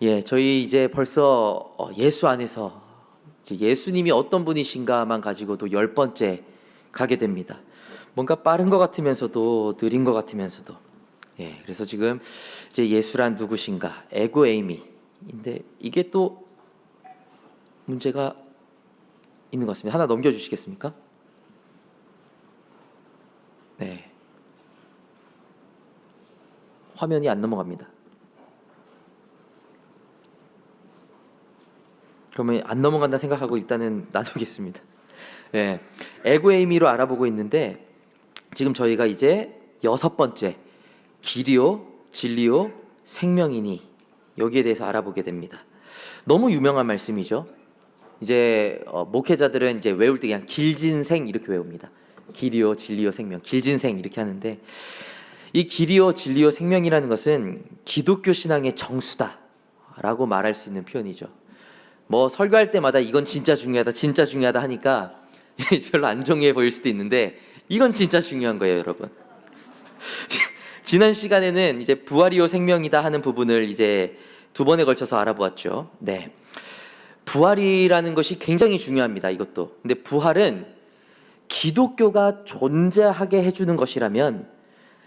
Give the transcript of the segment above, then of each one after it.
예, 저희 이제 벌써 예수 안에서 이제 예수님이 어떤 분이신가만 가지고도 10번째 가게 됩니다. 뭔가 빠른 것 같으면서도 느린 것 같으면서도, 예, 그래서 지금 이제 예수란 누구신가, 에고 에이미인데 이게 또 문제가 있는 것 같습니다. 하나 넘겨주시겠습니까? 네, 화면이 안 넘어갑니다. 그러면 안 넘어간다 생각하고 일단은 놔두겠습니다. 예, 에고에이미로 알아보고 있는데 지금 저희가 이제 6번째 길이요, 진리요, 생명이니 여기에 대해서 알아보게 됩니다. 너무 유명한 말씀이죠. 이제 목회자들은 이제 외울 때 그냥 길진생 이렇게 외웁니다. 길이요, 진리요, 생명, 길진생 이렇게 하는데 이 길이요, 진리요, 생명이라는 것은 기독교 신앙의 정수다라고 말할 수 있는 표현이죠. 뭐 설교할 때마다 이건 진짜 중요하다, 진짜 중요하다 하니까 별로 안 중요해 보일 수도 있는데 이건 진짜 중요한 거예요, 여러분. 지난 시간에는 이제 부활이요 생명이다 하는 부분을 이제 2번에 걸쳐서 알아보았죠. 네, 부활이라는 것이 굉장히 중요합니다. 이것도. 근데 부활은 기독교가 존재하게 해주는 것이라면,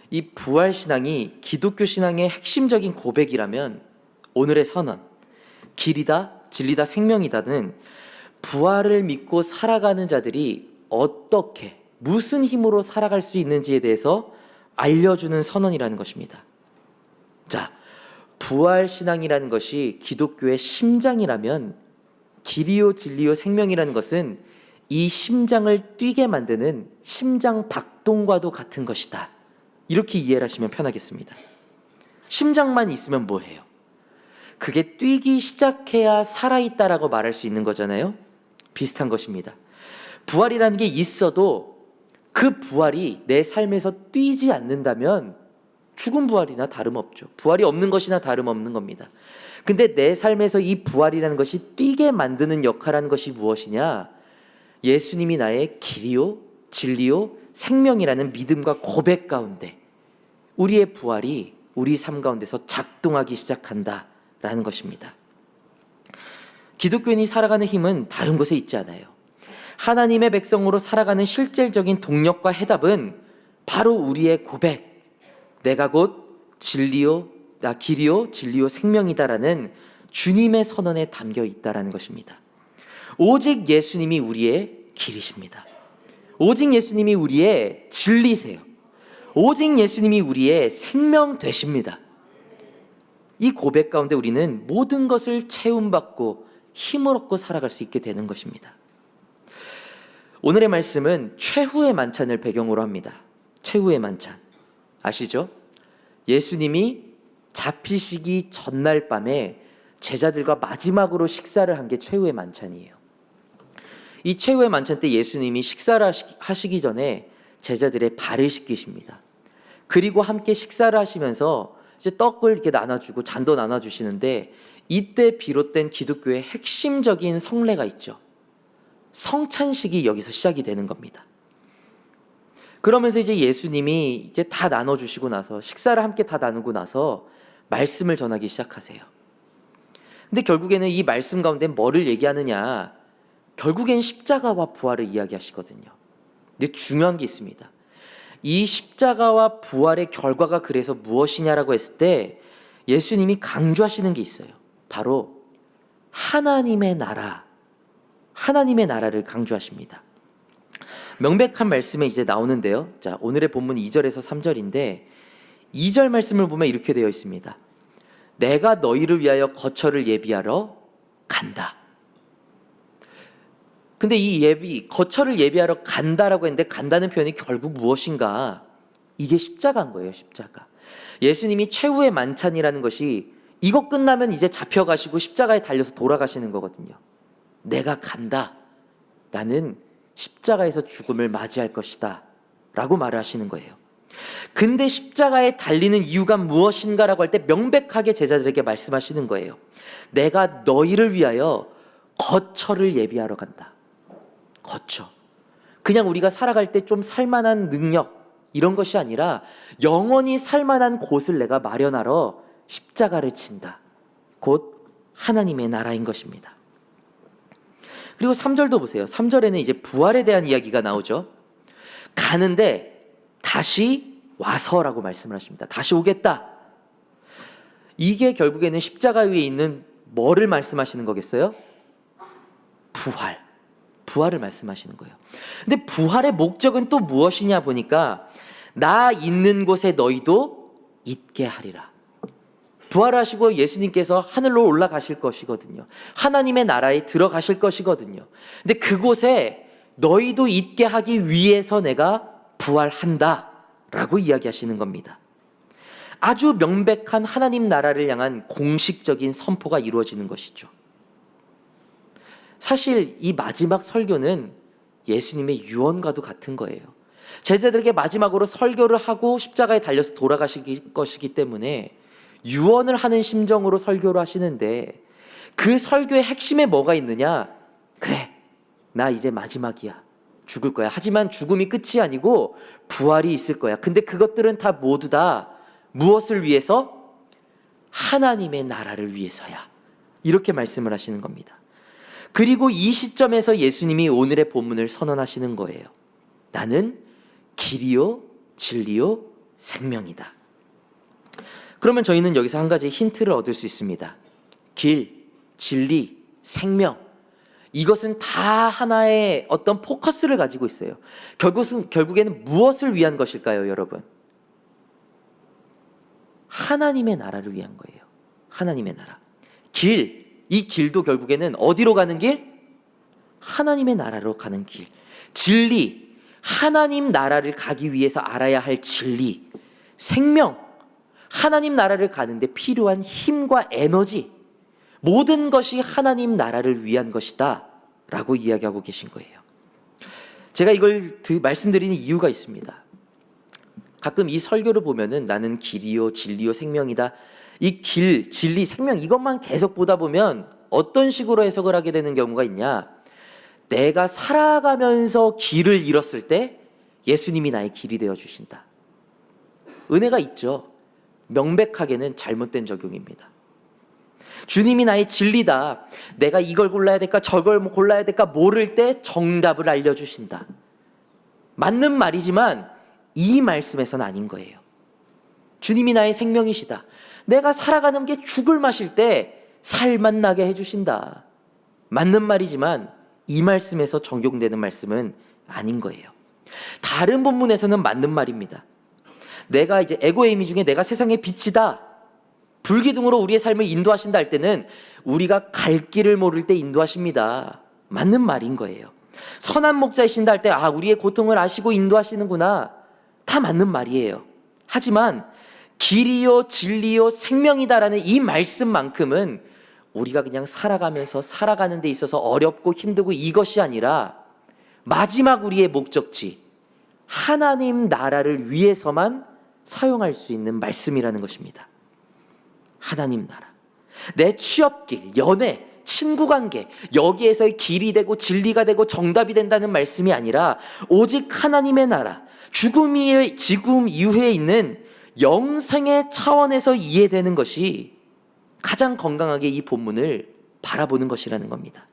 이 부활 신앙이 기독교 신앙의 핵심적인 고백이라면 오늘의 선언, 길이다, 진리다, 생명이다는 부활을 믿고 살아가는 자들이 어떻게, 무슨 힘으로 살아갈 수 있는지에 대해서 알려주는 선언이라는 것입니다. 자, 부활 신앙이라는 것이 기독교의 심장이라면 길이요, 진리요, 생명이라는 것은 이 심장을 뛰게 만드는 심장 박동과도 같은 것이다. 이렇게 이해를 하시면 편하겠습니다. 심장만 있으면 뭐해요? 그게 뛰기 시작해야 살아있다라고 말할 수 있는 거잖아요. 비슷한 것입니다. 부활이라는 게 있어도 그 부활이 내 삶에서 뛰지 않는다면 죽은 부활이나 다름없죠. 부활이 없는 것이나 다름없는 겁니다. 근데 내 삶에서 이 부활이라는 것이 뛰게 만드는 역할하는 것이 무엇이냐? 예수님이 나의 길이요, 진리요, 생명이라는 믿음과 고백 가운데 우리의 부활이 우리 삶 가운데서 작동하기 시작한다라는 것입니다. 기독교인이 살아가는 힘은 다른 곳에 있지 않아요. 하나님의 백성으로 살아가는 실질적인 동력과 해답은 바로 우리의 고백, 내가 곧 진리요, 길이요, 진리요, 생명이다라는 주님의 선언에 담겨 있다라는 것입니다. 오직 예수님이 우리의 길이십니다. 오직 예수님이 우리의 진리세요. 오직 예수님이 우리의 생명 되십니다. 이 고백 가운데 우리는 모든 것을 채움받고 힘을 얻고 살아갈 수 있게 되는 것입니다. 오늘의 말씀은 최후의 만찬을 배경으로 합니다. 최후의 만찬 아시죠? 예수님이 잡히시기 전날 밤에 제자들과 마지막으로 식사를 한 게 최후의 만찬이에요. 이 최후의 만찬 때 예수님이 식사를 하시기 전에 제자들의 발을 씻기십니다. 그리고 함께 식사를 하시면서 이제 떡을 이렇게 나눠주고 잔도 나눠주시는데 이때 비롯된 기독교의 핵심적인 성례가 있죠. 성찬식이 여기서 시작이 되는 겁니다. 그러면서 이제 예수님이 이제 다 나눠주시고 나서 식사를 함께 다 나누고 나서 말씀을 전하기 시작하세요. 근데 결국에는 이 말씀 가운데 뭐를 얘기하느냐? 결국엔 십자가와 부활을 이야기하시거든요. 근데 중요한 게 있습니다. 이 십자가와 부활의 결과가 그래서 무엇이냐라고 했을 때 예수님이 강조하시는 게 있어요. 바로 하나님의 나라, 하나님의 나라를 강조하십니다. 명백한 말씀에 이제 나오는데요. 자, 오늘의 본문 2절에서 3절인데 2절 말씀을 보면 이렇게 되어 있습니다. 내가 너희를 위하여 거처를 예비하러 간다. 근데 이 거처를 예비하러 간다라고 했는데 간다는 표현이 결국 무엇인가? 이게 십자가인 거예요, 십자가. 예수님이 최후의 만찬이라는 것이 이거 끝나면 이제 잡혀가시고 십자가에 달려서 돌아가시는 거거든요. 내가 간다. 나는 십자가에서 죽음을 맞이할 것이다. 라고 말을 하시는 거예요. 근데 십자가에 달리는 이유가 무엇인가라고 할 때 명백하게 제자들에게 말씀하시는 거예요. 내가 너희를 위하여 거처를 예비하러 간다. 거처. 그냥 우리가 살아갈 때 좀 살만한 능력 이런 것이 아니라 영원히 살만한 곳을 내가 마련하러 십자가를 친다. 곧 하나님의 나라인 것입니다. 그리고 3절도 보세요. 3절에는 이제 부활에 대한 이야기가 나오죠. 가는데 다시 와서라고 말씀을 하십니다. 다시 오겠다. 이게 결국에는 십자가 위에 있는 뭐를 말씀하시는 거겠어요? 부활을 말씀하시는 거예요. 근데 부활의 목적은 또 무엇이냐 보니까 나 있는 곳에 너희도 있게 하리라. 부활하시고 예수님께서 하늘로 올라가실 것이거든요. 하나님의 나라에 들어가실 것이거든요. 근데 그곳에 너희도 있게 하기 위해서 내가 부활한다 라고 이야기하시는 겁니다. 아주 명백한 하나님 나라를 향한 공식적인 선포가 이루어지는 것이죠. 사실 이 마지막 설교는 예수님의 유언과도 같은 거예요. 제자들에게 마지막으로 설교를 하고 십자가에 달려서 돌아가실 것이기 때문에 유언을 하는 심정으로 설교를 하시는데 그 설교의 핵심에 뭐가 있느냐? 그래, 나 이제 마지막이야. 죽을 거야. 하지만 죽음이 끝이 아니고 부활이 있을 거야. 근데 그것들은 다 모두 다 무엇을 위해서? 하나님의 나라를 위해서야. 이렇게 말씀을 하시는 겁니다. 그리고 이 시점에서 예수님이 오늘의 본문을 선언하시는 거예요. 나는 길이요 진리요 생명이다. 그러면 저희는 여기서 한 가지 힌트를 얻을 수 있습니다. 길, 진리, 생명, 이것은 다 하나의 어떤 포커스를 가지고 있어요. 결국에는 무엇을 위한 것일까요, 여러분? 하나님의 나라를 위한 거예요. 하나님의 나라. 길, 이 길도 결국에는 어디로 가는 길? 하나님의 나라로 가는 길. 진리, 하나님 나라를 가기 위해서 알아야 할 진리. 생명, 하나님 나라를 가는데 필요한 힘과 에너지, 모든 것이 하나님 나라를 위한 것이다 라고 이야기하고 계신 거예요. 제가 이걸 말씀드리는 이유가 있습니다. 가끔 이 설교를 보면은 나는 길이요 진리요 생명이다, 이 길, 진리, 생명 이것만 계속 보다 보면 어떤 식으로 해석을 하게 되는 경우가 있냐? 내가 살아가면서 길을 잃었을 때 예수님이 나의 길이 되어 주신다. 은혜가 있죠. 명백하게는 잘못된 적용입니다. 주님이 나의 진리다. 내가 이걸 골라야 될까 저걸 골라야 될까 모를 때 정답을 알려주신다. 맞는 말이지만 이 말씀에서는 아닌 거예요. 주님이 나의 생명이시다. 내가 살아가는 게 죽을 맛일 때 살만 나게 해주신다. 맞는 말이지만 이 말씀에서 적용되는 말씀은 아닌 거예요. 다른 본문에서는 맞는 말입니다. 내가 이제 에고의 중에 내가 세상의 빛이다. 불기둥으로 우리의 삶을 인도하신다 할 때는 우리가 갈 길을 모를 때 인도하십니다. 맞는 말인 거예요. 선한 목자이신다 할 때 우리의 고통을 아시고 인도하시는구나. 다 맞는 말이에요. 하지만 길이요 진리요 생명이다라는 이 말씀만큼은 우리가 그냥 살아가면서 살아가는 데 있어서 어렵고 힘들고 이것이 아니라 마지막 우리의 목적지 하나님 나라를 위해서만 사용할 수 있는 말씀이라는 것입니다. 하나님 나라, 내 취업길, 연애, 친구관계 여기에서의 길이 되고 진리가 되고 정답이 된다는 말씀이 아니라 오직 하나님의 나라, 죽음 이후에 있는 영생의 차원에서 이해되는 것이 가장 건강하게 이 본문을 바라보는 것이라는 겁니다.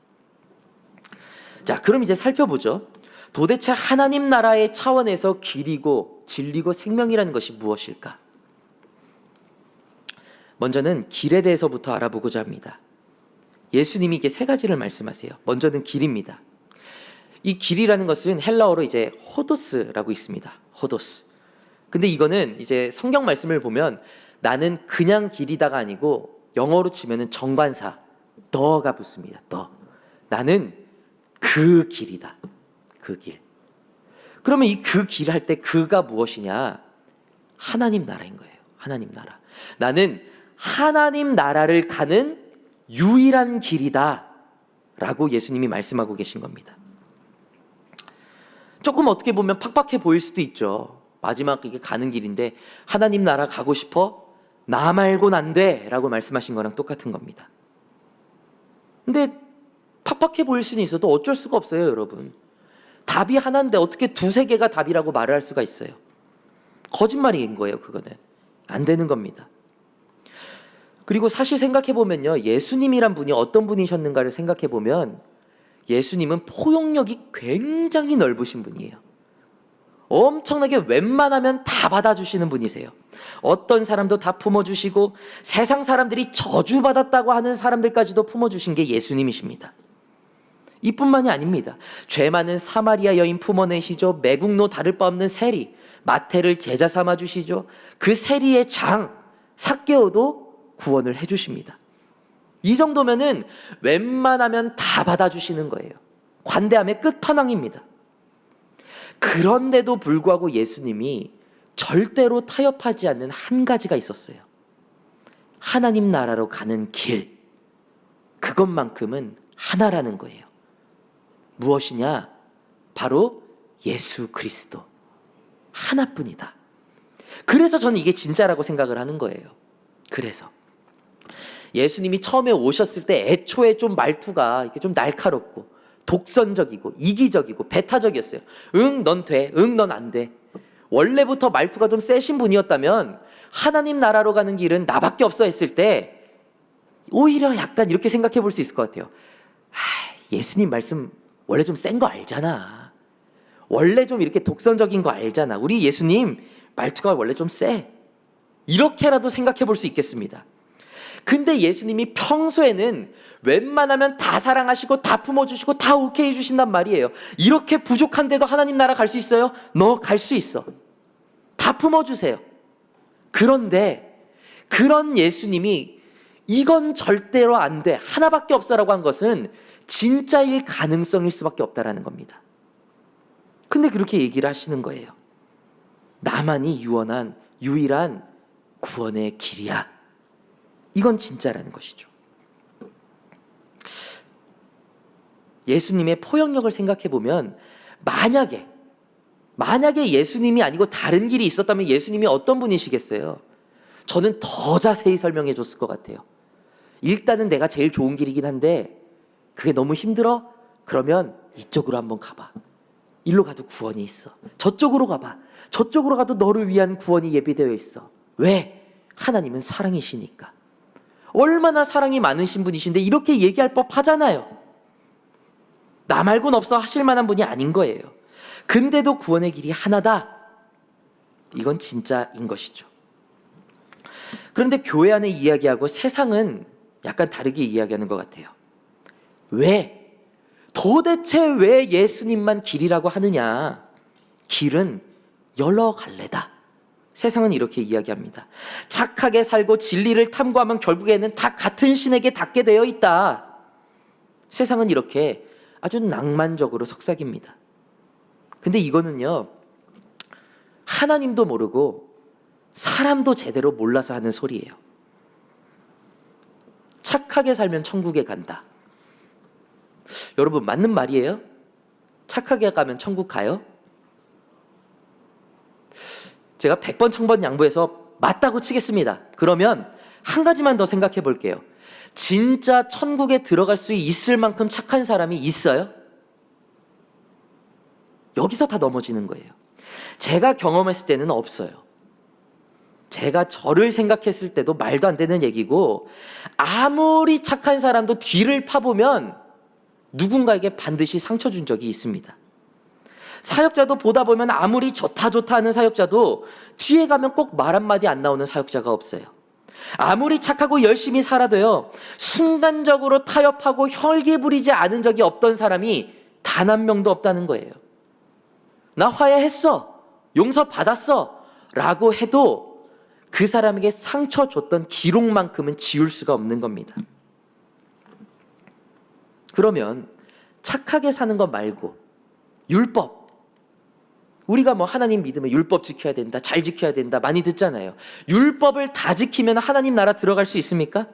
자, 그럼 이제 살펴보죠. 도대체 하나님 나라의 차원에서 길이고 진리고 생명이라는 것이 무엇일까? 먼저는 길에 대해서부터 알아보고자 합니다. 예수님이 이게 세 가지를 말씀하세요. 먼저는 길입니다. 이 길이라는 것은 헬라어로 이제 호도스라고 있습니다. 호도스. 근데 이거는 이제 성경 말씀을 보면 나는 그냥 길이다가 아니고 영어로 치면은 정관사 더가 붙습니다. 더. 나는 그 길이다. 그 길. 그러면 이 그 길 할 때 그가 무엇이냐? 하나님 나라인 거예요. 하나님 나라. 나는 하나님 나라를 가는 유일한 길이다 라고 예수님이 말씀하고 계신 겁니다. 조금 어떻게 보면 팍팍해 보일 수도 있죠. 마지막 이게 가는 길인데 하나님 나라 가고 싶어? 나 말곤 안 돼 라고 말씀하신 거랑 똑같은 겁니다. 근데 팍팍해 보일 수는 있어도 어쩔 수가 없어요, 여러분. 답이 하나인데 어떻게 두세 개가 답이라고 말을 할 수가 있어요? 거짓말인 거예요. 그거는 안 되는 겁니다. 그리고 사실 생각해 보면요, 예수님이란 분이 어떤 분이셨는가를 생각해 보면 예수님은 포용력이 굉장히 넓으신 분이에요. 엄청나게 웬만하면 다 받아주시는 분이세요. 어떤 사람도 다 품어주시고 세상 사람들이 저주받았다고 하는 사람들까지도 품어주신 게 예수님이십니다. 이뿐만이 아닙니다. 죄 많은 사마리아 여인 품어내시죠. 매국노 다를 바 없는 세리, 마태를 제자 삼아주시죠. 그 세리의 장 삭개오도 구원을 해주십니다. 이 정도면은 웬만하면 다 받아주시는 거예요. 관대함의 끝판왕입니다. 그런데도 불구하고 예수님이 절대로 타협하지 않는 한 가지가 있었어요. 하나님 나라로 가는 길, 그것만큼은 하나라는 거예요. 무엇이냐? 바로 예수 그리스도 하나뿐이다. 그래서 저는 이게 진짜라고 생각을 하는 거예요. 그래서 예수님이 처음에 오셨을 때 애초에 좀 말투가 이렇게 좀 날카롭고 독선적이고 이기적이고 배타적이었어요. 응, 넌 돼. 응, 넌 안 돼. 원래부터 말투가 좀 세신 분이었다면 하나님 나라로 가는 길은 나밖에 없어 했을 때 오히려 약간 이렇게 생각해 볼 수 있을 것 같아요. 예수님 말씀 원래 좀 센 거 알잖아. 원래 좀 이렇게 독선적인 거 알잖아. 우리 예수님 말투가 원래 좀 세. 이렇게라도 생각해 볼 수 있겠습니다. 근데 예수님이 평소에는 웬만하면 다 사랑하시고 다 품어주시고 다 오케이 해주신단 말이에요. 이렇게 부족한데도 하나님 나라 갈 수 있어요? 너 갈 수 있어. 다 품어주세요. 그런데 그런 예수님이 이건 절대로 안 돼, 하나밖에 없어라고 한 것은 진짜일 가능성일 수밖에 없다라는 겁니다. 근데 그렇게 얘기를 하시는 거예요. 나만이 유일한 구원의 길이야. 이건 진짜라는 것이죠. 예수님의 포용력을 생각해 보면 만약에 예수님이 아니고 다른 길이 있었다면 예수님이 어떤 분이시겠어요? 저는 더 자세히 설명해 줬을 것 같아요. 일단은 내가 제일 좋은 길이긴 한데 그게 너무 힘들어? 그러면 이쪽으로 한번 가봐. 일로 가도 구원이 있어. 저쪽으로 가봐. 저쪽으로 가도 너를 위한 구원이 예비되어 있어. 왜? 하나님은 사랑이시니까. 얼마나 사랑이 많으신 분이신데 이렇게 얘기할 법하잖아요. 나 말고는 없어 하실 만한 분이 아닌 거예요. 근데도 구원의 길이 하나다. 이건 진짜인 것이죠. 그런데 교회 안의 이야기하고 세상은 약간 다르게 이야기하는 것 같아요. 왜? 도대체 왜 예수님만 길이라고 하느냐? 길은 여러 갈래다. 세상은 이렇게 이야기합니다. 착하게 살고 진리를 탐구하면 결국에는 다 같은 신에게 닿게 되어 있다. 세상은 이렇게 아주 낭만적으로 속삭입니다. 근데 이거는요, 하나님도 모르고 사람도 제대로 몰라서 하는 소리예요. 착하게 살면 천국에 간다. 여러분, 맞는 말이에요? 착하게 가면 천국 가요? 제가 100번 1000번 양보해서 맞다고 치겠습니다. 그러면 한 가지만 더 생각해 볼게요. 진짜 천국에 들어갈 수 있을 만큼 착한 사람이 있어요? 여기서 다 넘어지는 거예요. 제가 경험했을 때는 없어요. 제가 저를 생각했을 때도 말도 안 되는 얘기고, 아무리 착한 사람도 뒤를 파보면 누군가에게 반드시 상처 준 적이 있습니다. 사역자도 보다 보면 아무리 좋다 하는 사역자도 뒤에 가면 꼭 말 한마디 안 나오는 사역자가 없어요. 아무리 착하고 열심히 살아도요, 순간적으로 타협하고 혈기 부리지 않은 적이 없던 사람이 단 한 명도 없다는 거예요. 나 화해했어, 용서 받았어 라고 해도 그 사람에게 상처 줬던 기록만큼은 지울 수가 없는 겁니다. 그러면 착하게 사는 것 말고 율법, 우리가 뭐 하나님 믿으면 율법 지켜야 된다, 잘 지켜야 된다 많이 듣잖아요. 율법을 다 지키면 하나님 나라 들어갈 수 있습니까?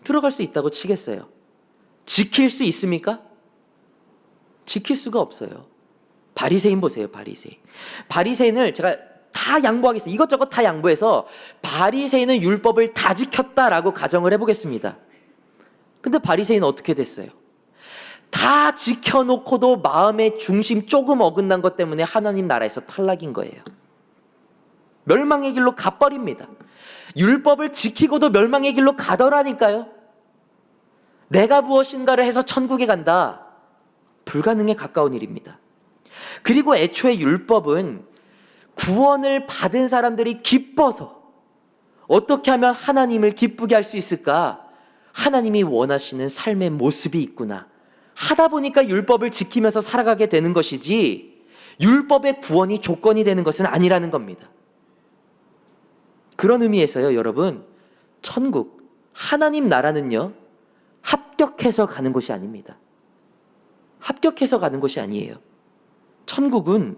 들어갈 수 있다고 치겠어요. 지킬 수 있습니까? 지킬 수가 없어요. 바리새인 보세요. 바리새인을 제가 다 양보하겠습니다. 이것저것 다 양보해서 바리새인은 율법을 다 지켰다라고 가정을 해보겠습니다. 근데 바리새인은 어떻게 됐어요? 다 지켜놓고도 마음의 중심 조금 어긋난 것 때문에 하나님 나라에서 탈락인 거예요. 멸망의 길로 가버립니다. 율법을 지키고도 멸망의 길로 가더라니까요. 내가 무엇인가를 해서 천국에 간다. 불가능에 가까운 일입니다. 그리고 애초에 율법은 구원을 받은 사람들이 기뻐서 어떻게 하면 하나님을 기쁘게 할 수 있을까? 하나님이 원하시는 삶의 모습이 있구나 하다 보니까 율법을 지키면서 살아가게 되는 것이지, 율법의 구원이 조건이 되는 것은 아니라는 겁니다. 그런 의미에서요, 여러분, 천국, 하나님 나라는요, 합격해서 가는 것이 아닙니다. 합격해서 가는 것이 아니에요. 천국은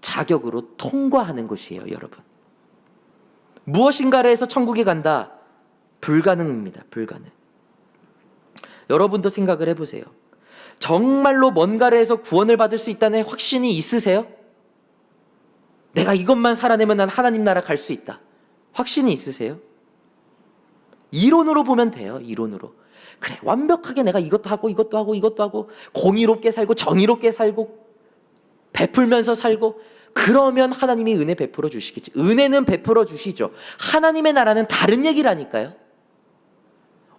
자격으로 통과하는 것이에요, 여러분. 무엇인가를 해서 천국에 간다? 불가능입니다. 불가능. 여러분도 생각을 해보세요. 정말로 뭔가를 해서 구원을 받을 수 있다는 확신이 있으세요? 내가 이것만 살아내면 난 하나님 나라 갈 수 있다. 확신이 있으세요? 이론으로 보면 돼요. 이론으로. 그래, 완벽하게 내가 이것도 하고 이것도 하고 이것도 하고 공의롭게 살고 정의롭게 살고 베풀면서 살고 그러면 하나님이 은혜 베풀어 주시겠지. 은혜는 베풀어 주시죠. 하나님의 나라는 다른 얘기라니까요.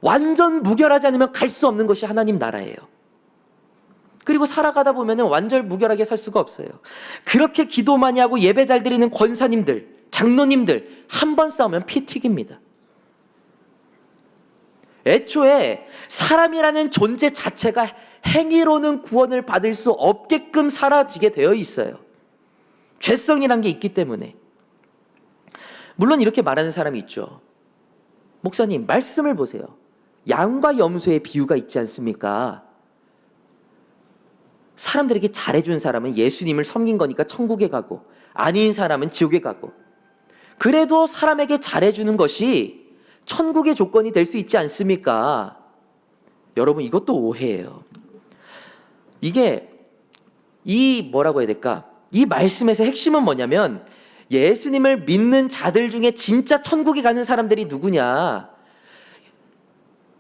완전 무결하지 않으면 갈 수 없는 것이 하나님 나라예요. 그리고 살아가다 보면 완전 무결하게 살 수가 없어요. 그렇게 기도 많이 하고 예배 잘 드리는 권사님들, 장로님들 한 번 싸우면 피 튀깁니다. 애초에 사람이라는 존재 자체가 행위로는 구원을 받을 수 없게끔 사라지게 되어 있어요. 죄성이란 게 있기 때문에. 물론 이렇게 말하는 사람이 있죠. 목사님, 말씀을 보세요. 양과 염소의 비유가 있지 않습니까? 사람들에게 잘해준 사람은 예수님을 섬긴 거니까 천국에 가고, 아닌 사람은 지옥에 가고, 그래도 사람에게 잘해주는 것이 천국의 조건이 될 수 있지 않습니까? 여러분, 이것도 오해예요. 이게 뭐라고 해야 될까? 이 말씀에서 핵심은 뭐냐면, 예수님을 믿는 자들 중에 진짜 천국에 가는 사람들이 누구냐?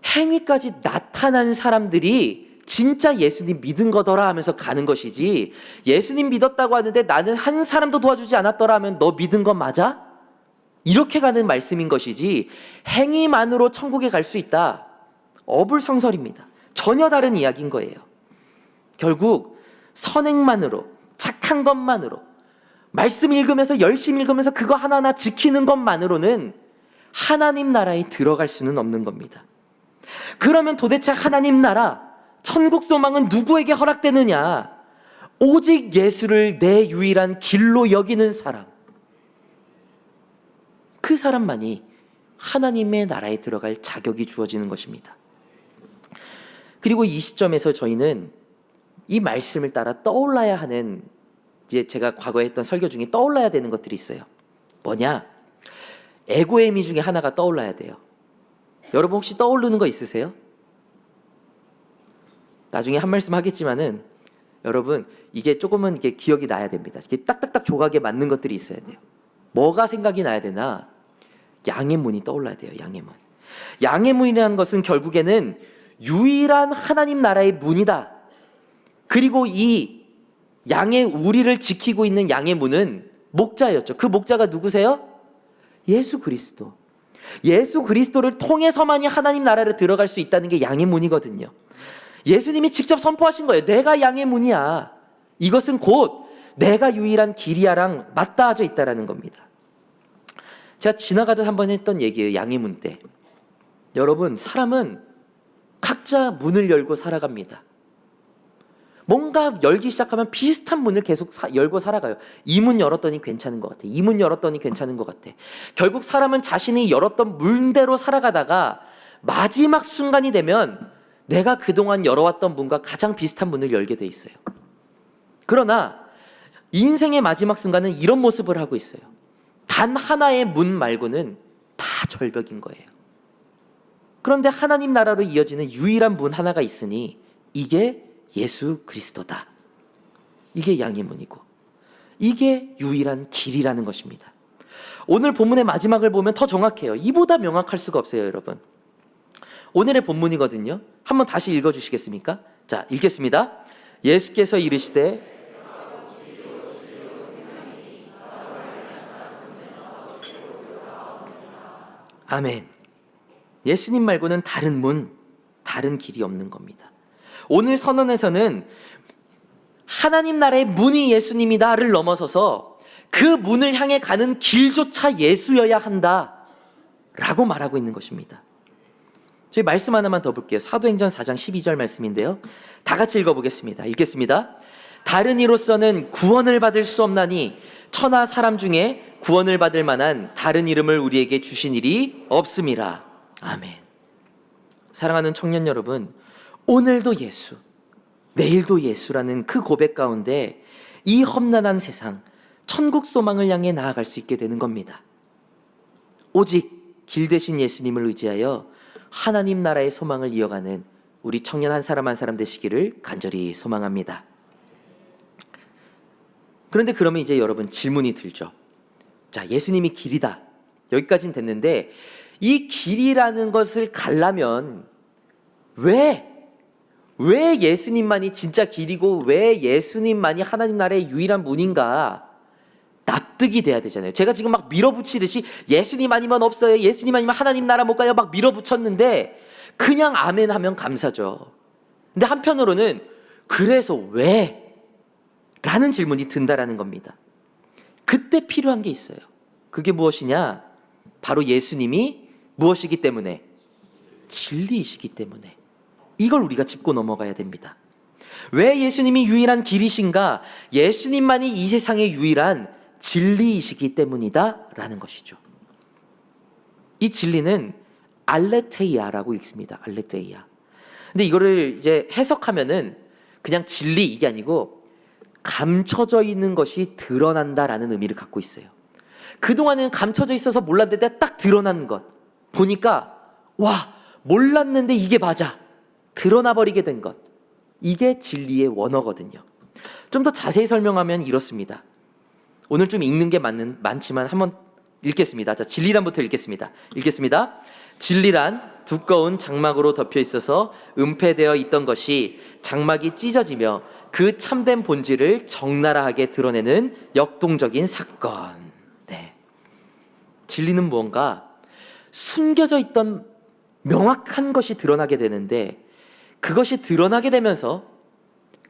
행위까지 나타난 사람들이 진짜 예수님 믿은 거더라 하면서 가는 것이지, 예수님 믿었다고 하는데 나는 한 사람도 도와주지 않았더라 하면 너 믿은 건 맞아? 이렇게 가는 말씀인 것이지, 행위만으로 천국에 갈 수 있다, 어불성설입니다. 전혀 다른 이야기인 거예요. 결국 선행만으로, 착한 것만으로, 말씀 읽으면서 열심히 읽으면서 그거 하나하나 지키는 것만으로는 하나님 나라에 들어갈 수는 없는 겁니다. 그러면 도대체 하나님 나라, 천국 소망은 누구에게 허락되느냐? 오직 예수를 내 유일한 길로 여기는 사람, 그 사람만이 하나님의 나라에 들어갈 자격이 주어지는 것입니다. 그리고 이 시점에서 저희는 이 말씀을 따라 떠올라야 하는, 이제 제가 과거에 했던 설교 중에 떠올라야 되는 것들이 있어요. 뭐냐? 에고의 미 중에 하나가 떠올라야 돼요. 여러분 혹시 떠오르는 거 있으세요? 나중에 한 말씀 하겠지만은 여러분, 이게 조금은 이게 기억이 나야 됩니다. 이게 딱딱딱 조각에 맞는 것들이 있어야 돼요. 뭐가 생각이 나야 되나? 양의 문이 떠올라야 돼요. 양의 문. 양의 문이라는 것은 결국에는 유일한 하나님 나라의 문이다. 그리고 이 양의 우리를 지키고 있는 양의 문은 목자였죠. 그 목자가 누구세요? 예수 그리스도. 예수 그리스도를 통해서만이 하나님 나라를 들어갈 수 있다는 게 양의 문이거든요. 예수님이 직접 선포하신 거예요. 내가 양의 문이야. 이것은 곧 내가 유일한 길이야랑 맞닿아져 있다라는 겁니다. 제가 지나가듯 한번 했던 얘기예요. 양의 문 때. 여러분, 사람은 각자 문을 열고 살아갑니다. 뭔가 열기 시작하면 비슷한 문을 계속 열고 살아가요. 이 문 열었더니 괜찮은 것 같아. 이 문 열었더니 괜찮은 것 같아. 결국 사람은 자신이 열었던 문대로 살아가다가 마지막 순간이 되면 내가 그동안 열어왔던 문과 가장 비슷한 문을 열게 돼 있어요. 그러나 인생의 마지막 순간은 이런 모습을 하고 있어요. 단 하나의 문 말고는 다 절벽인 거예요. 그런데 하나님 나라로 이어지는 유일한 문 하나가 있으니 이게 예수 그리스도다. 이게 양의 문이고 이게 유일한 길이라는 것입니다. 오늘 본문의 마지막을 보면 더 정확해요. 이보다 명확할 수가 없어요, 여러분. 오늘의 본문이거든요. 한번 다시 읽어주시겠습니까? 자, 읽겠습니다. 예수께서 이르시되 아멘. 예수님 말고는 다른 문, 다른 길이 없는 겁니다. 오늘 선언에서는 하나님 나라의 문이 예수님이다를 넘어서서 그 문을 향해 가는 길조차 예수여야 한다 라고 말하고 있는 것입니다. 저희 말씀 하나만 더 볼게요. 사도행전 4장 12절 말씀인데요, 다 같이 읽어보겠습니다. 읽겠습니다. 다른 이로서는 구원을 받을 수 없나니 천하 사람 중에 구원을 받을 만한 다른 이름을 우리에게 주신 일이 없음이라. 아멘. 사랑하는 청년 여러분, 오늘도 예수, 내일도 예수라는 그 고백 가운데 이 험난한 세상, 천국 소망을 향해 나아갈 수 있게 되는 겁니다. 오직 길 대신 예수님을 의지하여 하나님 나라의 소망을 이어가는 우리 청년 한 사람 한 사람 되시기를 간절히 소망합니다. 그런데 그러면 이제 여러분 질문이 들죠. 자, 예수님이 길이다. 여기까지는 됐는데 이 길이라는 것을 가려면 왜 예수님만이 진짜 길이고 왜 예수님만이 하나님 나라의 유일한 문인가 납득이 돼야 되잖아요. 제가 지금 막 밀어붙이듯이 예수님 아니면 없어요, 예수님 아니면 하나님 나라 못 가요 막 밀어붙였는데 그냥 아멘 하면 감사죠. 근데 한편으로는 그래서 왜? 라는 질문이 든다라는 겁니다. 그때 필요한 게 있어요. 그게 무엇이냐? 바로 예수님이 무엇이기 때문에? 진리이시기 때문에. 이걸 우리가 짚고 넘어가야 됩니다. 왜 예수님이 유일한 길이신가? 예수님만이 이 세상의 유일한 진리이시기 때문이다 라는 것이죠. 이 진리는 알레테이아라고 읽습니다. 알레테이아. 근데 이거를 이제 해석하면은 그냥 진리 이게 아니고 감춰져 있는 것이 드러난다라는 의미를 갖고 있어요. 그동안은 감춰져 있어서 몰랐는데 딱 드러난 것 보니까 와, 몰랐는데 이게 맞아, 드러나 버리게 된 것, 이게 진리의 원어거든요. 좀 더 자세히 설명하면 이렇습니다. 오늘 좀 읽는 게 많지만 한번 읽겠습니다. 자, 진리란부터 읽겠습니다. 진리란 두꺼운 장막으로 덮여 있어서 은폐되어 있던 것이 장막이 찢어지며 그 참된 본질을 적나라하게 드러내는 역동적인 사건. 네. 진리는 무언가 숨겨져 있던 명확한 것이 드러나게 되는데 그것이 드러나게 되면서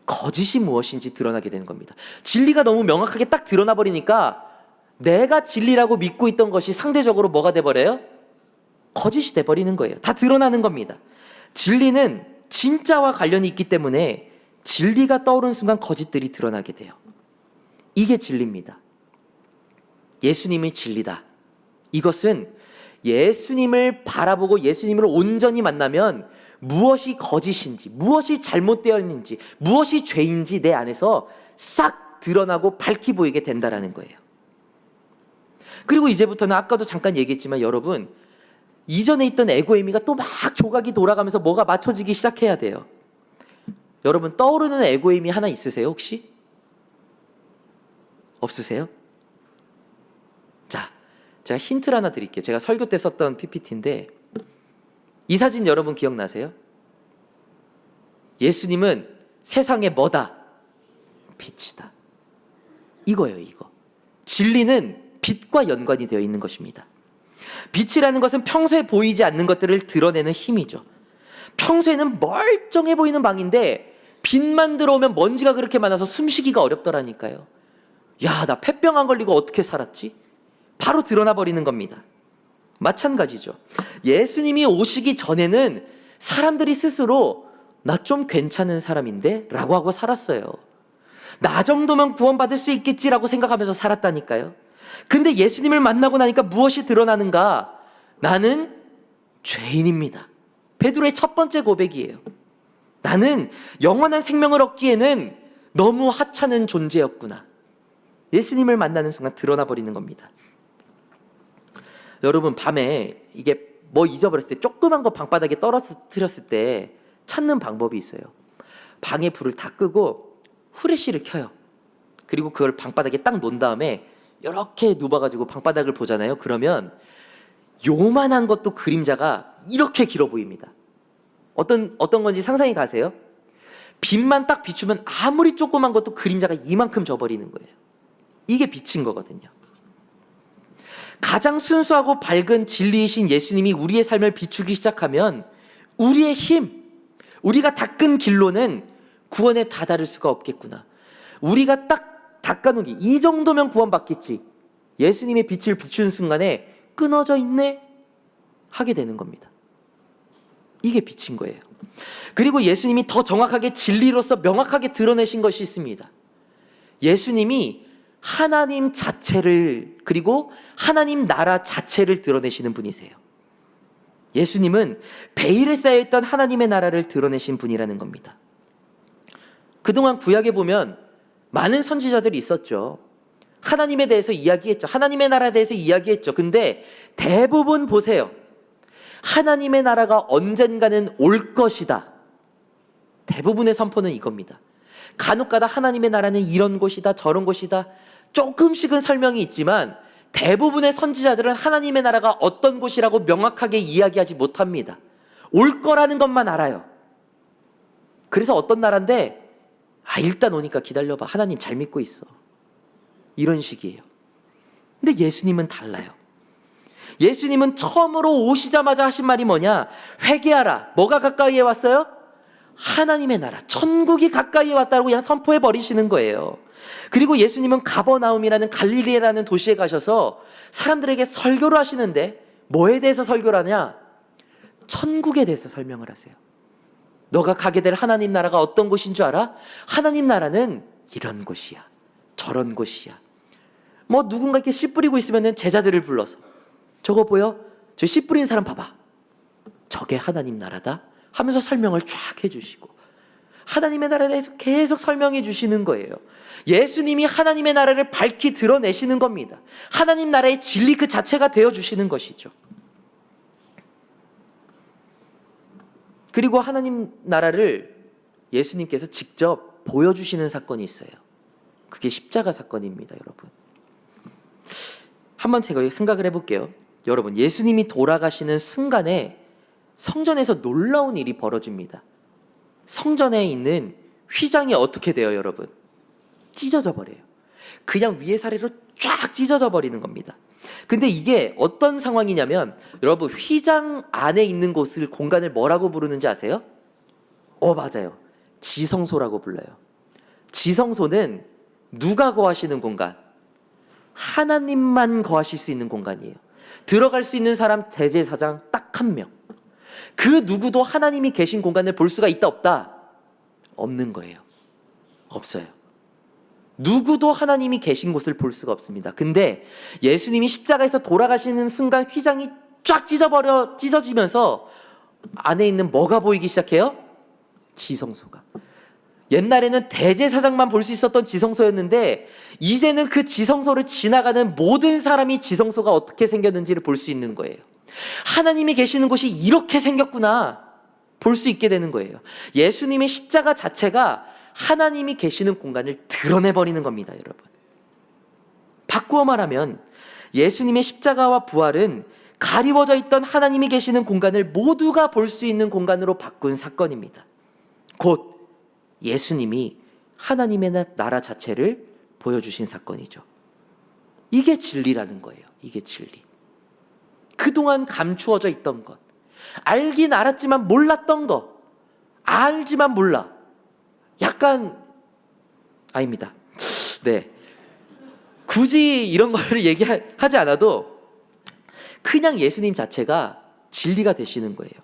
거짓이 무엇인지 드러나게 되는 겁니다. 진리가 너무 명확하게 딱 드러나 버리니까 내가 진리라고 믿고 있던 것이 상대적으로 뭐가 돼버려요? 거짓이 돼버리는 거예요. 다 드러나는 겁니다. 진리는 진짜와 관련이 있기 때문에 진리가 떠오르는 순간 거짓들이 드러나게 돼요. 이게 진리입니다. 예수님이 진리다. 이것은 예수님을 바라보고 예수님을 온전히 만나면 무엇이 거짓인지, 무엇이 잘못되어 있는지, 무엇이 죄인지 내 안에서 싹 드러나고 밝히 보이게 된다라는 거예요. 그리고 이제부터는 아까도 잠깐 얘기했지만 여러분, 이전에 있던 에고이미가 또 막 조각이 돌아가면서 뭐가 맞춰지기 시작해야 돼요. 여러분, 떠오르는 에고이미 하나 있으세요 혹시? 없으세요? 자, 제가 힌트를 하나 드릴게요. 제가 설교 때 썼던 PPT인데 이 사진 여러분 기억나세요? 예수님은 세상의 뭐다? 빛이다. 이거예요, 이거. 진리는 빛과 연관이 되어 있는 것입니다. 빛이라는 것은 평소에 보이지 않는 것들을 드러내는 힘이죠. 평소에는 멀쩡해 보이는 방인데 빛만 들어오면 먼지가 그렇게 많아서 숨쉬기가 어렵더라니까요. 야, 나 폐병 안 걸리고 어떻게 살았지? 바로 드러나 버리는 겁니다. 마찬가지죠. 예수님이 오시기 전에는 사람들이 스스로 나 좀 괜찮은 사람인데 라고 하고 살았어요. 나 정도면 구원받을 수 있겠지라고 생각하면서 살았다니까요. 근데 예수님을 만나고 나니까 무엇이 드러나는가? 나는 죄인입니다. 베드로의 첫 번째 고백이에요. 나는 영원한 생명을 얻기에는 너무 하찮은 존재였구나. 예수님을 만나는 순간 드러나 버리는 겁니다. 여러분, 밤에 이게 뭐 잊어버렸을 때, 조그만 거 방바닥에 떨어뜨렸을 때 찾는 방법이 있어요. 방에 불을 다 끄고 후레쉬를 켜요. 그리고 그걸 방바닥에 딱 놓은 다음에 이렇게 눕아가지고 방바닥을 보잖아요. 그러면 요만한 것도 그림자가 이렇게 길어 보입니다. 어떤 건지 상상이 가세요? 빛만 딱 비추면 아무리 조그만 것도 그림자가 이만큼 져버리는 거예요. 이게 빛인 거거든요. 가장 순수하고 밝은 진리이신 예수님이 우리의 삶을 비추기 시작하면 우리의 힘, 우리가 닦은 길로는 구원에 다다를 수가 없겠구나. 우리가 딱 닦아놓기, 이 정도면 구원받겠지. 예수님의 빛을 비추는 순간에 끊어져 있네 하게 되는 겁니다. 이게 빛인 거예요. 그리고 예수님이 더 정확하게 진리로서 명확하게 드러내신 것이 있습니다. 예수님이 하나님 자체를, 그리고 하나님 나라 자체를 드러내시는 분이세요. 예수님은 베일에 쌓여있던 하나님의 나라를 드러내신 분이라는 겁니다. 그동안 구약에 보면 많은 선지자들이 있었죠. 하나님에 대해서 이야기했죠. 하나님의 나라에 대해서 이야기했죠. 근데 대부분 보세요. 하나님의 나라가 언젠가는 올 것이다. 대부분의 선포는 이겁니다. 간혹가다 하나님의 나라는 이런 곳이다, 저런 곳이다. 조금씩은 설명이 있지만 대부분의 선지자들은 하나님의 나라가 어떤 곳이라고 명확하게 이야기하지 못합니다. 올 거라는 것만 알아요. 그래서 어떤 나라인데, 일단 오니까 기다려봐. 하나님 잘 믿고 있어. 이런 식이에요. 근데 예수님은 달라요. 예수님은 처음으로 오시자마자 하신 말이 뭐냐? 회개하라. 뭐가 가까이에 왔어요? 하나님의 나라, 천국이 가까이에 왔다고 그냥 선포해 버리시는 거예요. 그리고 예수님은 가버나움이라는 갈릴리라는 도시에 가셔서 사람들에게 설교를 하시는데 뭐에 대해서 설교를 하냐? 천국에 대해서 설명을 하세요. 너가 가게 될 하나님 나라가 어떤 곳인 줄 알아? 하나님 나라는 이런 곳이야, 저런 곳이야. 뭐 누군가 이렇게 씨 뿌리고 있으면 제자들을 불러서 저거 보여? 저 씨 뿌린 사람 봐봐. 저게 하나님 나라다 하면서 설명을 쫙 해주시고, 하나님의 나라에 대해서 계속 설명해 주시는 거예요. 예수님이 하나님의 나라를 밝히 드러내시는 겁니다. 하나님 나라의 진리 그 자체가 되어주시는 것이죠. 그리고 하나님 나라를 예수님께서 직접 보여주시는 사건이 있어요. 그게 십자가 사건입니다, 여러분. 한번 제가 생각을 해볼게요. 여러분, 예수님이 돌아가시는 순간에 성전에서 놀라운 일이 벌어집니다. 성전에 있는 휘장이 어떻게 돼요, 여러분? 찢어져 버려요. 그냥 위에 사례로 쫙 찢어져 버리는 겁니다. 근데 이게 어떤 상황이냐면, 여러분, 휘장 안에 있는 곳을, 공간을 뭐라고 부르는지 아세요? 맞아요. 지성소라고 불러요. 지성소는 누가 거하시는 공간? 하나님만 거하실 수 있는 공간이에요. 들어갈 수 있는 사람 대제사장 딱 한 명. 그 누구도 하나님이 계신 공간을 볼 수가 있다 없다? 없는 거예요. 없어요. 누구도 하나님이 계신 곳을 볼 수가 없습니다. 근데 예수님이 십자가에서 돌아가시는 순간 휘장이 쫙 찢어지면서 안에 있는 뭐가 보이기 시작해요? 지성소가. 옛날에는 대제사장만 볼 수 있었던 지성소였는데 이제는 그 지성소를 지나가는 모든 사람이 지성소가 어떻게 생겼는지를 볼 수 있는 거예요. 하나님이 계시는 곳이 이렇게 생겼구나 볼 수 있게 되는 거예요. 예수님의 십자가 자체가 하나님이 계시는 공간을 드러내버리는 겁니다, 여러분. 바꾸어 말하면 예수님의 십자가와 부활은 가리워져 있던 하나님이 계시는 공간을 모두가 볼 수 있는 공간으로 바꾼 사건입니다. 곧 예수님이 하나님의 나라 자체를 보여주신 사건이죠. 이게 진리라는 거예요. 이게 진리. 그동안 감추어져 있던 것, 알긴 알았지만 몰랐던 것, 알지만 몰라. 약간 아닙니다. 네, 굳이 이런 거를 얘기하지 않아도 그냥 예수님 자체가 진리가 되시는 거예요.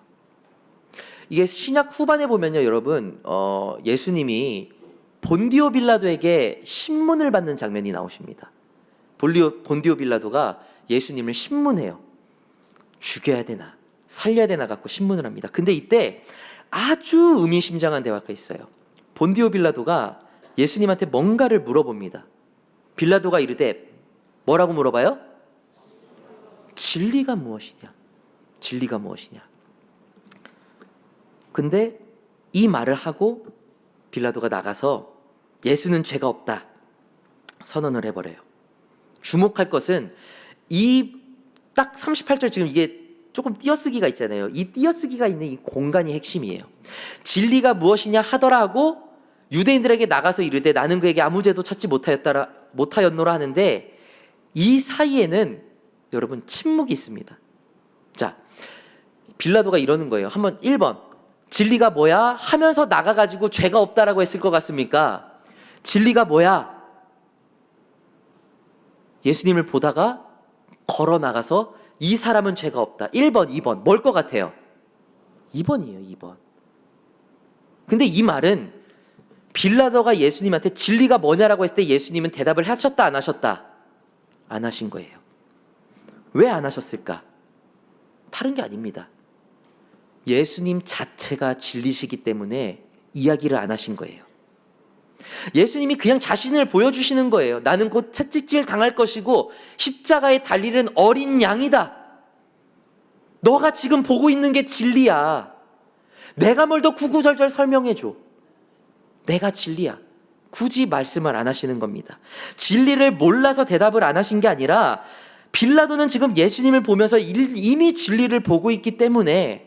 이게 신약 후반에 보면요, 여러분, 예수님이 본디오 빌라도에게 신문을 받는 장면이 나오십니다. 본디오 빌라도가 예수님을 신문해요. 죽여야 되나 살려야 되나 갖고 신문을 합니다. 근데 이때 아주 의미심장한 대화가 있어요. 본디오 빌라도가 예수님한테 뭔가를 물어봅니다. 빌라도가 이르되 뭐라고 물어봐요? 진리가 무엇이냐? 진리가 무엇이냐? 근데 이 말을 하고 빌라도가 나가서 예수는 죄가 없다 선언을 해버려요. 주목할 것은 이 딱 38절, 지금 이게 조금 띄어쓰기가 있잖아요. 이 띄어쓰기가 있는 이 공간이 핵심이에요. 진리가 무엇이냐 하더라 하고 유대인들에게 나가서 이르되 나는 그에게 아무 죄도 찾지 못하였노라 하는데 이 사이에는 여러분, 침묵이 있습니다. 자, 빌라도가 이러는 거예요. 한번 1번, 진리가 뭐야? 하면서 나가가지고 죄가 없다라고 했을 것 같습니까? 진리가 뭐야? 예수님을 보다가 걸어 나가서 이 사람은 죄가 없다. 1번, 2번. 뭘 것 같아요? 2번이에요, 2번. 근데 이 말은 빌라도가 예수님한테 진리가 뭐냐라고 했을 때 예수님은 대답을 하셨다, 안 하셨다? 안 하신 거예요. 왜 안 하셨을까? 다른 게 아닙니다. 예수님 자체가 진리시기 때문에 이야기를 안 하신 거예요. 예수님이 그냥 자신을 보여주시는 거예요. 나는 곧 채찍질 당할 것이고 십자가에 달리는 어린 양이다. 너가 지금 보고 있는 게 진리야. 내가 뭘 더 구구절절 설명해줘. 내가 진리야. 굳이 말씀을 안 하시는 겁니다. 진리를 몰라서 대답을 안 하신 게 아니라 빌라도는 지금 예수님을 보면서 이미 진리를 보고 있기 때문에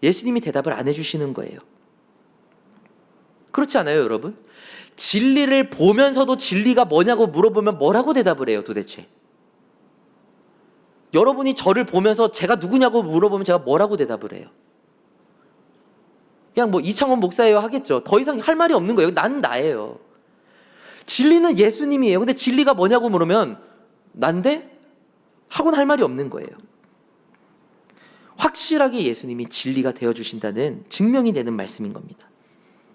예수님이 대답을 안 해주시는 거예요. 그렇지 않아요, 여러분? 진리를 보면서도 진리가 뭐냐고 물어보면 뭐라고 대답을 해요, 도대체? 여러분이 저를 보면서 제가 누구냐고 물어보면 제가 뭐라고 대답을 해요? 그냥 뭐 이창원 목사예요 하겠죠. 더 이상 할 말이 없는 거예요. 난 나예요. 진리는 예수님이에요. 근데 진리가 뭐냐고 물으면 난데? 하고는 할 말이 없는 거예요. 확실하게 예수님이 진리가 되어주신다는 증명이 되는 말씀인 겁니다.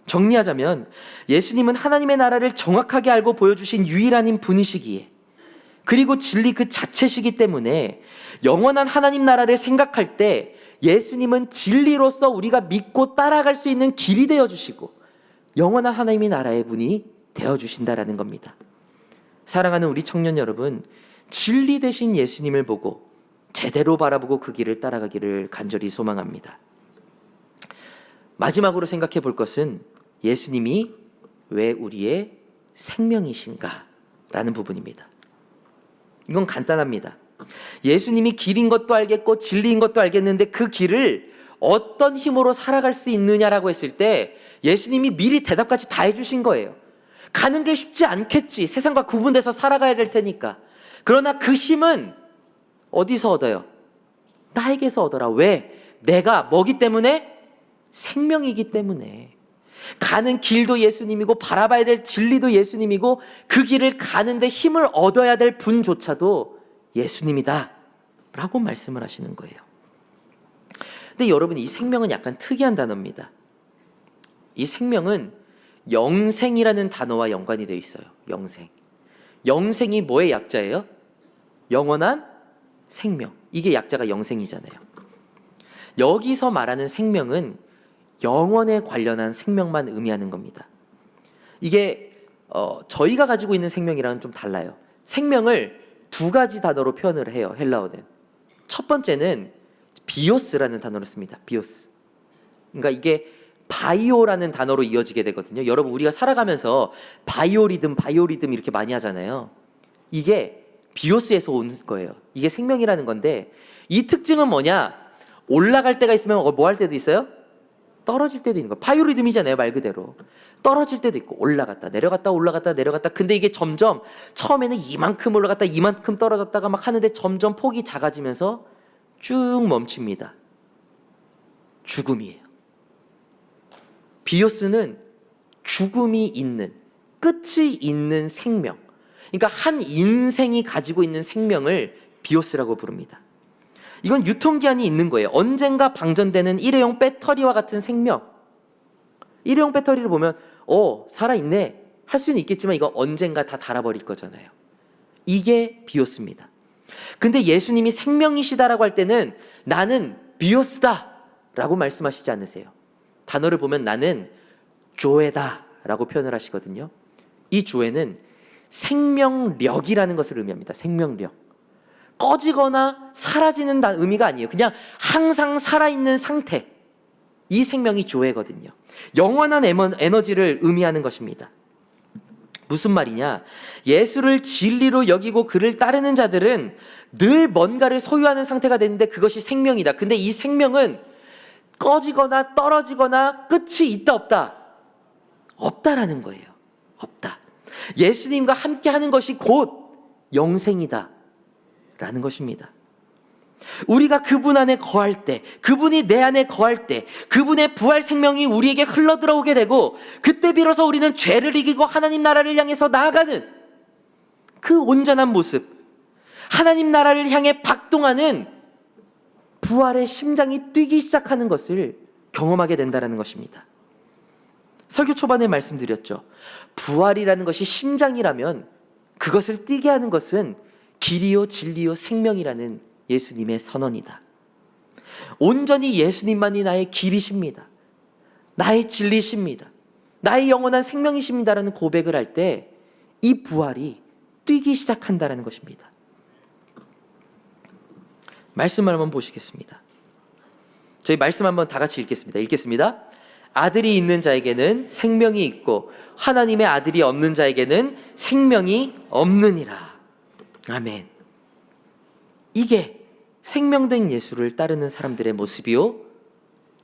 정리하자면 예수님은 하나님의 나라를 정확하게 알고 보여주신 유일한 분이시기에, 그리고 진리 그 자체시기 때문에 영원한 하나님 나라를 생각할 때 예수님은 진리로서 우리가 믿고 따라갈 수 있는 길이 되어주시고 영원한 하나님의 나라의 분이 되어주신다라는 겁니다. 사랑하는 우리 청년 여러분, 진리 되신 예수님을 보고 제대로 바라보고 그 길을 따라가기를 간절히 소망합니다. 마지막으로 생각해 볼 것은 예수님이 왜 우리의 생명이신가 라는 부분입니다. 이건 간단합니다. 예수님이 길인 것도 알겠고 진리인 것도 알겠는데 그 길을 어떤 힘으로 살아갈 수 있느냐라고 했을 때 예수님이 미리 대답까지 다 해주신 거예요. 가는 게 쉽지 않겠지. 세상과 구분돼서 살아가야 될 테니까. 그러나 그 힘은 어디서 얻어요? 나에게서 얻어라. 왜? 내가 뭐기 때문에? 생명이기 때문에. 가는 길도 예수님이고 바라봐야 될 진리도 예수님이고 그 길을 가는데 힘을 얻어야 될 분조차도 예수님이다 라고 말씀을 하시는 거예요. 근데 여러분, 이 생명은 약간 특이한 단어입니다. 이 생명은 영생이라는 단어와 연관이 되어 있어요. 영생. 영생이 뭐의 약자예요? 영원한 생명. 이게 약자가 영생이잖아요. 여기서 말하는 생명은 영원에 관련한 생명만 의미하는 겁니다. 이게 저희가 가지고 있는 생명이랑은 좀 달라요. 생명을 두 가지 단어로 표현을 해요, 헬라어는. 첫 번째는 비오스라는 단어를 씁니다. 비오스. 그러니까 이게 바이오라는 단어로 이어지게 되거든요. 여러분, 우리가 살아가면서 바이오리듬 이렇게 많이 하잖아요. 이게 비오스에서 온 거예요. 이게 생명이라는 건데 이 특징은 뭐냐? 올라갈 때가 있으면 뭐 할 때도 있어요? 떨어질 때도 있는 거예요. 바이오리듬이잖아요, 말 그대로. 떨어질 때도 있고 올라갔다 내려갔다 올라갔다 내려갔다. 근데 이게 점점 처음에는 이만큼 올라갔다 이만큼 떨어졌다가 막 하는데 점점 폭이 작아지면서 쭉 멈춥니다. 죽음이에요. 비오스는 죽음이 있는, 끝이 있는 생명. 그러니까 한 인생이 가지고 있는 생명을 비오스라고 부릅니다. 이건 유통기한이 있는 거예요. 언젠가 방전되는 일회용 배터리와 같은 생명. 일회용 배터리를 보면 살아있네 할 수는 있겠지만 이거 언젠가 다 닳아버릴 거잖아요. 이게 비오스입니다. 근데 예수님이 생명이시다라고 할 때는 나는 비오스다 라고 말씀하시지 않으세요. 단어를 보면 나는 조에다 라고 표현을 하시거든요. 이 조에는 생명력이라는 것을 의미합니다. 생명력. 꺼지거나 사라지는 의미가 아니에요. 그냥 항상 살아있는 상태. 이 생명이 조회거든요. 영원한 에너지를 의미하는 것입니다. 무슨 말이냐? 예수를 진리로 여기고 그를 따르는 자들은 늘 뭔가를 소유하는 상태가 되는데 그것이 생명이다. 근데 이 생명은 꺼지거나 떨어지거나 끝이 있다 없다? 없다라는 거예요. 없다. 예수님과 함께 하는 것이 곧 영생이다 라는 것입니다. 우리가 그분 안에 거할 때, 그분이 내 안에 거할 때, 그분의 부활 생명이 우리에게 흘러 들어오게 되고, 그때 비로소 우리는 죄를 이기고 하나님 나라를 향해서 나아가는 그 온전한 모습, 하나님 나라를 향해 박동하는 부활의 심장이 뛰기 시작하는 것을 경험하게 된다는 것입니다. 설교 초반에 말씀드렸죠. 부활이라는 것이 심장이라면 그것을 뛰게 하는 것은 길이요 진리요 생명이라는 예수님의 선언이다. 온전히 예수님만이 나의 길이십니다. 나의 진리십니다. 나의 영원한 생명이십니다라는 고백을 할 때 이 부활이 뛰기 시작한다는 것입니다. 말씀을 한번 보시겠습니다. 저희 말씀 한번 다 같이 읽겠습니다. 아들이 있는 자에게는 생명이 있고 하나님의 아들이 없는 자에게는 생명이 없느니라. 아멘. 이게 생명된 예수를 따르는 사람들의 모습이요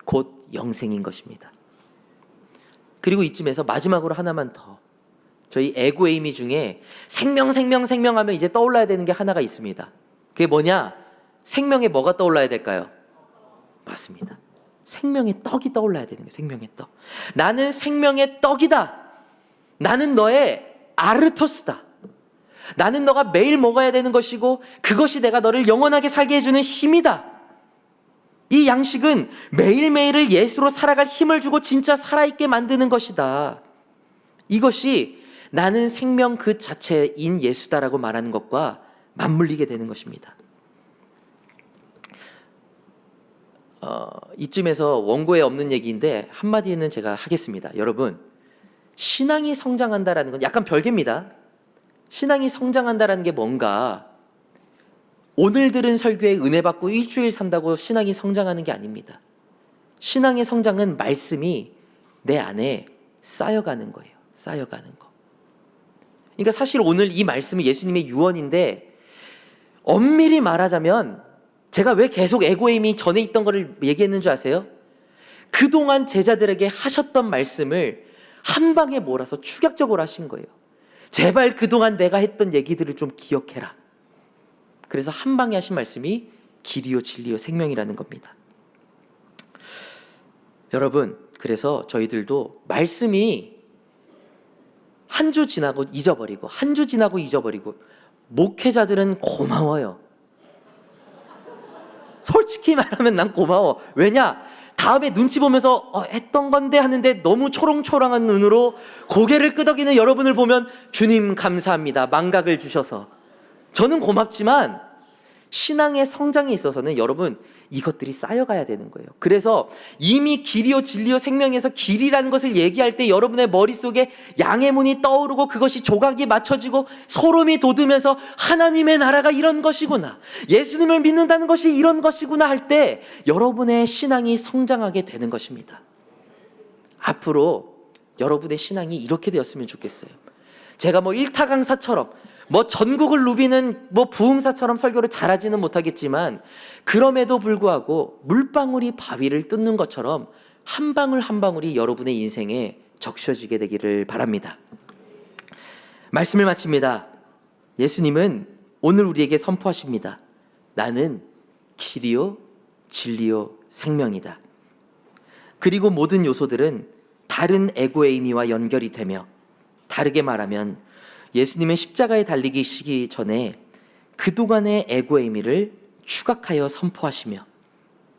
곧 영생인 것입니다. 그리고 이쯤에서 마지막으로 하나만 더, 저희 에고에이미 중에 생명 하면 이제 떠올라야 되는 게 하나가 있습니다. 그게 뭐냐? 생명에 뭐가 떠올라야 될까요? 맞습니다. 생명의 떡이 떠올라야 되는 거예요. 생명의 떡. 나는 생명의 떡이다. 나는 너의 아르토스다. 나는 너가 매일 먹어야 되는 것이고 그것이 내가 너를 영원하게 살게 해주는 힘이다. 이 양식은 매일매일을 예수로 살아갈 힘을 주고 진짜 살아있게 만드는 것이다. 이것이 나는 생명 그 자체인 예수다라고 말하는 것과 맞물리게 되는 것입니다. 이쯤에서 원고에 없는 얘기인데 한마디는 제가 하겠습니다. 여러분, 신앙이 성장한다라는 건 약간 별개입니다. 신앙이 성장한다라는 게 뭔가 오늘 들은 설교에 은혜 받고 일주일 산다고 신앙이 성장하는 게 아닙니다. 신앙의 성장은 말씀이 내 안에 쌓여가는 거예요. 쌓여가는 거. 그러니까 사실 오늘 이 말씀은 예수님의 유언인데 엄밀히 말하자면 제가 왜 계속 에고임이 전에 있던 거를 얘기했는 줄 아세요? 그동안 제자들에게 하셨던 말씀을 한 방에 몰아서 축약적으로 하신 거예요. 제발 그동안 내가 했던 얘기들을 좀 기억해라. 그래서 한 방에 하신 말씀이 길이요 진리요 생명이라는 겁니다. 여러분, 그래서 저희들도 말씀이 한 주 지나고 잊어버리고 한 주 지나고 잊어버리고 목회자들은 고마워요. 솔직히 말하면 난 고마워. 왜냐? 다음에 눈치 보면서 했던 건데 하는데 너무 초롱초롱한 눈으로 고개를 끄덕이는 여러분을 보면 주님 감사합니다. 망각을 주셔서. 저는 고맙지만 신앙의 성장에 있어서는 여러분 이것들이 쌓여가야 되는 거예요. 그래서 이미 길이요 진리요 생명에서 길이라는 것을 얘기할 때 여러분의 머릿속에 양의 문이 떠오르고 그것이 조각이 맞춰지고 소름이 돋으면서 하나님의 나라가 이런 것이구나, 예수님을 믿는다는 것이 이런 것이구나 할 때 여러분의 신앙이 성장하게 되는 것입니다. 앞으로 여러분의 신앙이 이렇게 되었으면 좋겠어요. 제가 뭐 일타 강사처럼 전국을 누비는 부흥사처럼 설교를 잘하지는 못하겠지만 그럼에도 불구하고 물방울이 바위를 뚫는 것처럼 한 방울 한 방울이 여러분의 인생에 적셔지게 되기를 바랍니다. 말씀을 마칩니다. 예수님은 오늘 우리에게 선포하십니다. 나는 길이요 진리요 생명이다. 그리고 모든 요소들은 다른 에고에이미와 연결이 되며, 다르게 말하면 예수님은 십자가에 달리시기 전에 그동안의 에고에이미를 추각하여 선포하시며,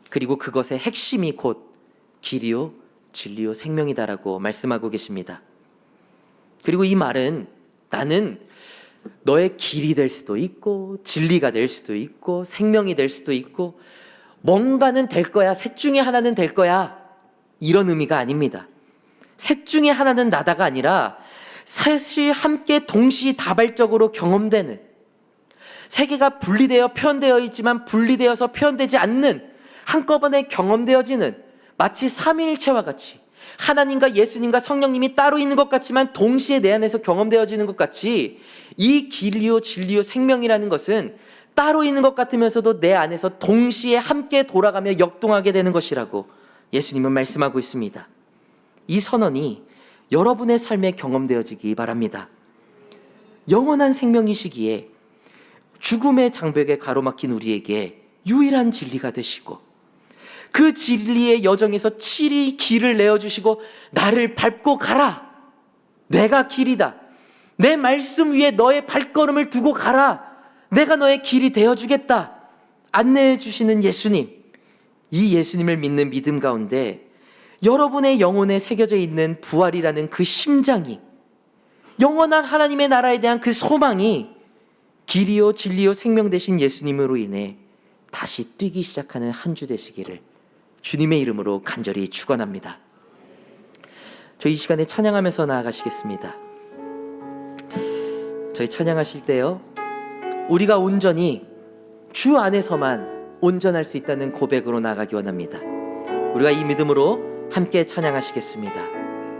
그리고 그것의 핵심이 곧 길이요 진리요 생명이다라고 말씀하고 계십니다. 그리고 이 말은 나는 너의 길이 될 수도 있고 진리가 될 수도 있고 생명이 될 수도 있고 뭔가는 될 거야, 셋 중에 하나는 될 거야, 이런 의미가 아닙니다. 셋 중에 하나는 나다가 아니라 셋이 함께 동시다발적으로 경험되는, 세 개가 분리되어 표현되어 있지만 분리되어서 표현되지 않는, 한꺼번에 경험되어지는, 마치 삼위일체와 같이 하나님과 예수님과 성령님이 따로 있는 것 같지만 동시에 내 안에서 경험되어지는 것 같이 이 길이요 진리요 생명이라는 것은 따로 있는 것 같으면서도 내 안에서 동시에 함께 돌아가며 역동하게 되는 것이라고 예수님은 말씀하고 있습니다. 이 선언이 여러분의 삶에 경험되어지기 바랍니다. 영원한 생명이시기에 죽음의 장벽에 가로막힌 우리에게 유일한 진리가 되시고 그 진리의 여정에서 칠이 길을 내어주시고 나를 밟고 가라. 내가 길이다. 내 말씀 위에 너의 발걸음을 두고 가라. 내가 너의 길이 되어주겠다. 안내해 주시는 예수님, 이 예수님을 믿는 믿음 가운데 여러분의 영혼에 새겨져 있는 부활이라는 그 심장이, 영원한 하나님의 나라에 대한 그 소망이 길이요 진리요 생명 되신 예수님으로 인해 다시 뛰기 시작하는 한 주 되시기를 주님의 이름으로 간절히 축원합니다. 저희 이 시간에 찬양하면서 나아가시겠습니다. 저희 찬양하실 때요, 우리가 온전히 주 안에서만 온전할 수 있다는 고백으로 나아가기 원합니다. 우리가 이 믿음으로 함께 찬양하시겠습니다.